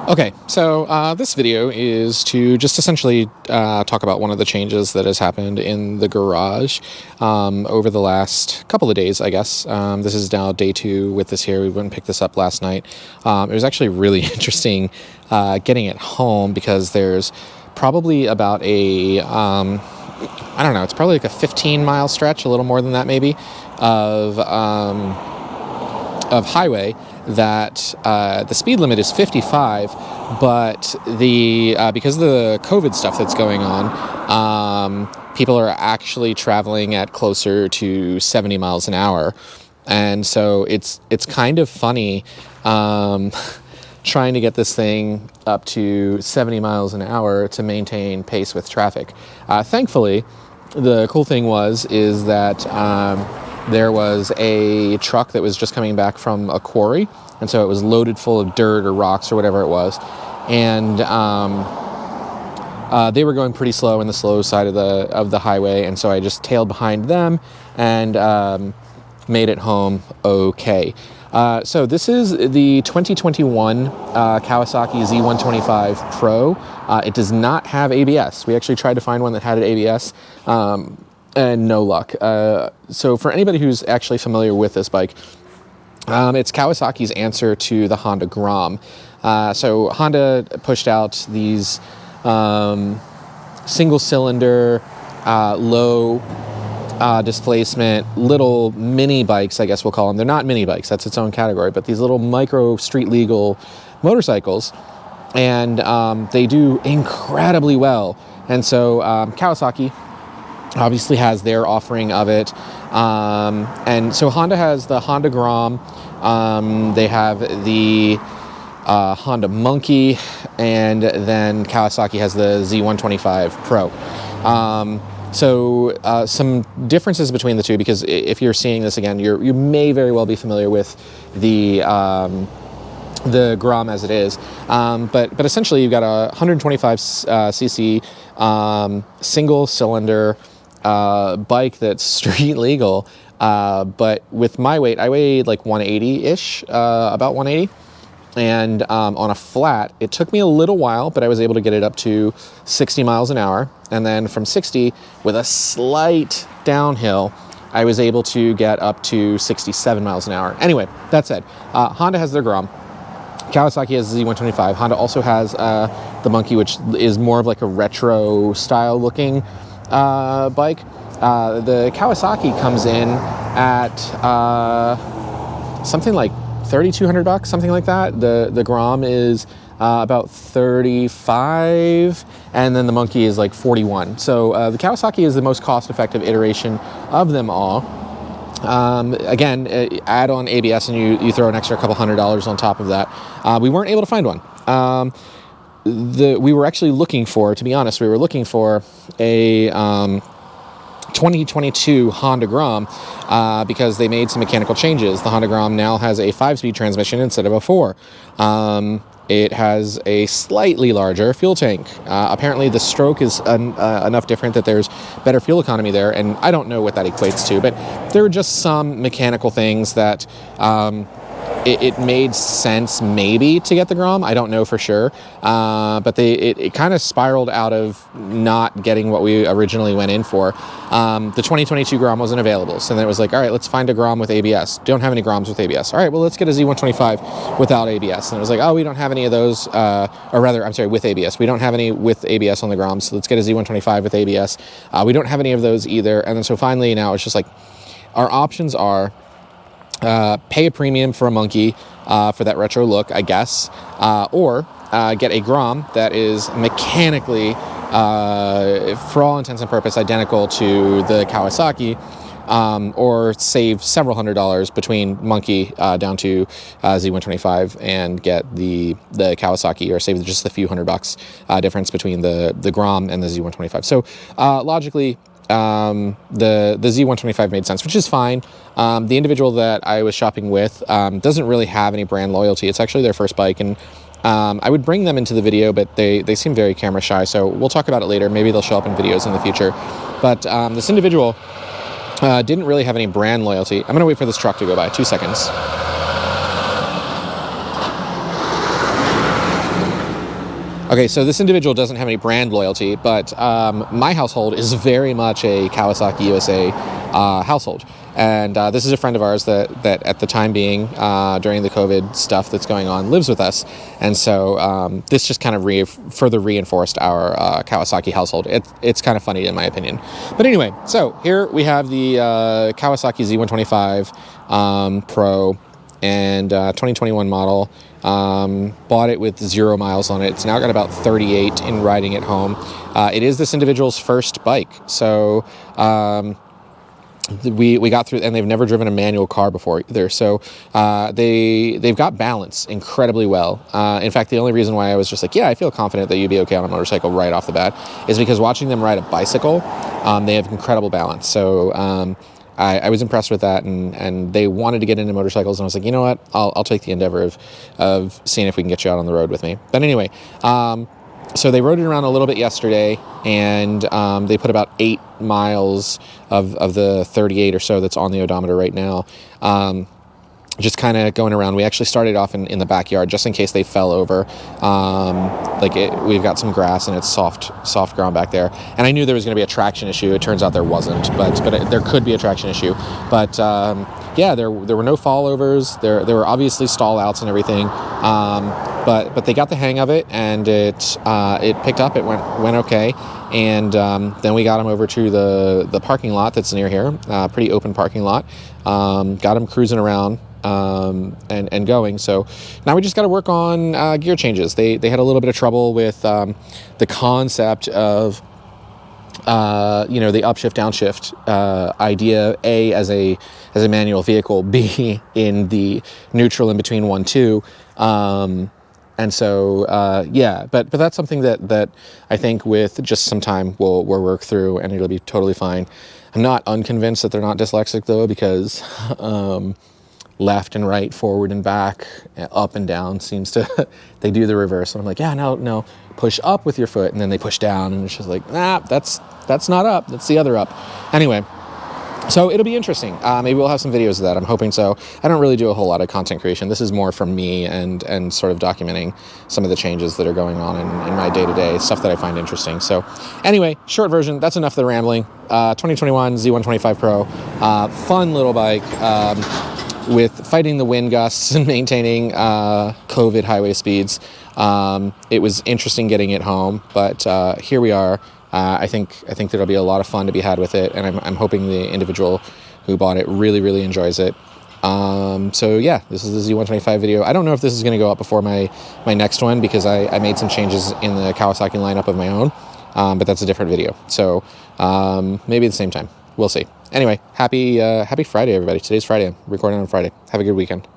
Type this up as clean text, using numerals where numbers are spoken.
Okay, so this video is to just essentially talk about one of the changes that has happened in the garage over the last couple of days, I guess. This is now day 2 with this here. We went and picked this up last night. It was actually really interesting getting it home because there's probably about I don't know, it's probably like a 15-mile stretch, a little more than that maybe, of highway that the speed limit is 55, but because of the COVID stuff that's going on, people are actually traveling at closer to 70 miles an hour. And so it's kind of funny trying to get this thing up to 70 miles an hour to maintain pace with traffic. Thankfully, the cool thing is that there was a truck that was just coming back from a quarry, and so it was loaded full of dirt or rocks or whatever it was, and they were going pretty slow in the slow side of the highway, and so I just tailed behind them and made it home okay. So this is the 2021 Kawasaki Z125 Pro. It does not have ABS. We actually tried to find one that had an ABS, and no luck. So for anybody who's actually familiar with this bike, it's Kawasaki's answer to the Honda Grom. So Honda pushed out these single-cylinder, low displacement, little mini bikes, I guess we'll call them. They're not mini bikes, that's its own category, but these little micro street-legal motorcycles, and they do incredibly well. And so Kawasaki obviously has their offering of it, and so Honda has the Honda Grom, they have the Honda Monkey, and then Kawasaki has the Z125 Pro. So some differences between the two, because if you're seeing this again, you may very well be familiar with the Grom as it is, but essentially you've got a 125 cc single cylinder bike that's street legal, but with my weight, I weighed like 180-ish, about 180, and on a flat, it took me a little while, but I was able to get it up to 60 miles an hour, and then from 60, with a slight downhill, I was able to get up to 67 miles an hour. Anyway, that said, Honda has their Grom, Kawasaki has the Z125, Honda also has the Monkey, which is more of like a retro style looking bike. The Kawasaki comes in at something like $3,200, something like that. The Grom is about 35, and then the Monkey is like 41. So the Kawasaki is the most cost-effective iteration of them all. Again, add on ABS and you throw an extra couple $100 on top of that. We weren't able to find one. We were actually looking for, to be honest, we were looking for a 2022 Honda Grom because they made some mechanical changes. The Honda Grom now has a 5-speed transmission instead of a 4. It has a slightly larger fuel tank. Apparently the stroke is enough different that there's better fuel economy there, and I don't know what that equates to, but there are just some mechanical things that it made sense maybe to get the Grom. I don't know for sure, but it kind of spiraled out of not getting what we originally went in for. The 2022 Grom wasn't available, so then it was like, all right, let's find a Grom with ABS. Don't have any Groms with ABS. All right, well, let's get a Z125 without ABS. And it was like, oh, we don't have any of those, or rather, I'm sorry, with ABS. We don't have any with ABS on the Grom, so let's get a Z125 with ABS. We don't have any of those either. And then so finally now it's just like, our options are pay a premium for a Monkey for that retro look, I guess, or get a Grom that is mechanically, for all intents and purposes, identical to the Kawasaki, or save several $100 between Monkey down to Z125 and get the Kawasaki, or save just a few $100 difference between the Grom and the Z125. So logically, the Z125 made sense, which is fine. The individual that I was shopping with doesn't really have any brand loyalty. It's actually their first bike, and I would bring them into the video, but they seem very camera shy, so we'll talk about it later. Maybe they'll show up in videos in the future. But this individual didn't really have any brand loyalty. I'm going to wait for this truck to go by. 2 seconds. Okay, so this individual doesn't have any brand loyalty, but my household is very much a Kawasaki USA household. And this is a friend of ours that at the time being, during the COVID stuff that's going on, lives with us. And so this just kind of further reinforced our Kawasaki household. It's kind of funny in my opinion. But anyway, so here we have the Kawasaki Z125 Pro and 2021 model. Bought it with 0 miles on it. It's now got about 38 in riding it home. It is this individual's first bike. So we got through, and they've never driven a manual car before either. So they've got balance incredibly well. In fact, the only reason why I was just like, yeah, I feel confident that you'd be okay on a motorcycle right off the bat is because watching them ride a bicycle, they have incredible balance. So I was impressed with that, and they wanted to get into motorcycles, and I was like, you know what, I'll take the endeavor of seeing if we can get you out on the road with me. But anyway, so they rode it around a little bit yesterday, and they put about 8 miles of the 38 or so that's on the odometer right now. Just kind of going around. We actually started off in the backyard just in case they fell over. We've got some grass and it's soft ground back there. And I knew there was going to be a traction issue. It turns out there wasn't, but there could be a traction issue. But yeah, there were no fallovers. There were obviously stall outs and everything. But they got the hang of it, and it picked up. It went okay. And then we got them over to the parking lot that's near here, pretty open parking lot. Got them cruising around and going. So now we just got to work on gear changes. They had a little bit of trouble with the concept of the upshift downshift idea, A, as a manual vehicle, B, in the neutral in between 1-2. And so, yeah, but that's something that I think with just some time we'll work through, and it'll be totally fine. I'm not unconvinced that they're not dyslexic though, because left and right, forward and back, up and down seems to, they do the reverse. And I'm like, yeah, no, push up with your foot, and then they push down, and it's just like, nah, that's not up, that's the other up. Anyway. So it'll be interesting. Maybe we'll have some videos of that. I'm hoping so. I don't really do a whole lot of content creation. This is more from me and sort of documenting some of the changes that are going on in my day-to-day, stuff that I find interesting. So anyway, short version, that's enough of the rambling. 2021 Z125 Pro, fun little bike with fighting the wind gusts and maintaining COVID highway speeds. It was interesting getting it home, but here we are. I think there'll be a lot of fun to be had with it, and I'm hoping the individual who bought it really enjoys it. So yeah, this is the Z125 video. I don't know if this is going to go up before my next one, because I made some changes in the Kawasaki lineup of my own, but that's a different video. So maybe at the same time. We'll see. Anyway, happy Friday, everybody. Today's Friday. I'm recording on Friday. Have a good weekend.